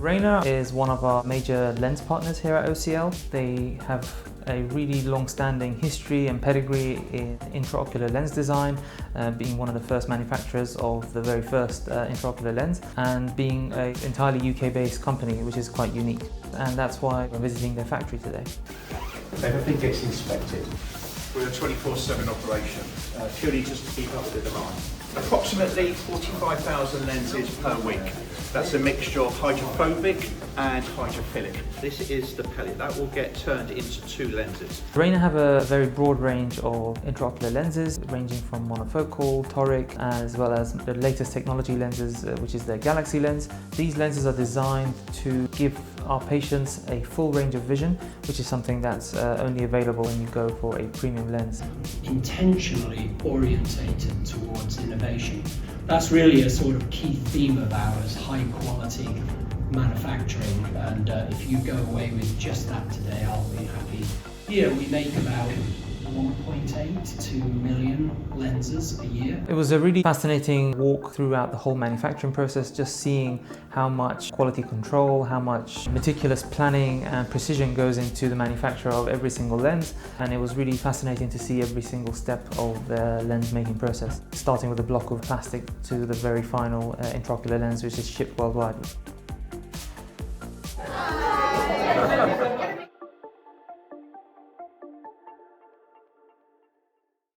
Rayner is one of our major lens partners here at OCL. They have a really long-standing history and pedigree in intraocular lens design, being one of the first manufacturers of the very first intraocular lens, and being an entirely UK-based company, which is quite unique. And that's why we're visiting their factory today. Everything gets inspected. We're a 24/7 operation, purely just to keep up with the demand. Approximately 45,000 lenses per week. That's a mixture of hydrophobic and hydrophilic. This is the pellet. That will get turned into two lenses. Rayner have a very broad range of intraocular lenses, ranging from monofocal, toric, as well as the latest technology lenses, which is their Galaxy lens. These lenses are designed to give our patients a full range of vision, which is something that's only available when you go for a premium lens. Intentionally orientated towards innovation. That's really a sort of key theme of ours, high quality manufacturing, and if you go away with just that today, I'll be happy. Here we make about 1.8 to 2 million lenses a year. It was a really fascinating walk throughout the whole manufacturing process, just seeing how much quality control, how much meticulous planning and precision goes into the manufacture of every single lens. And it was really fascinating to see every single step of the lens making process, starting with a block of plastic to the very final intraocular lens, which is shipped worldwide.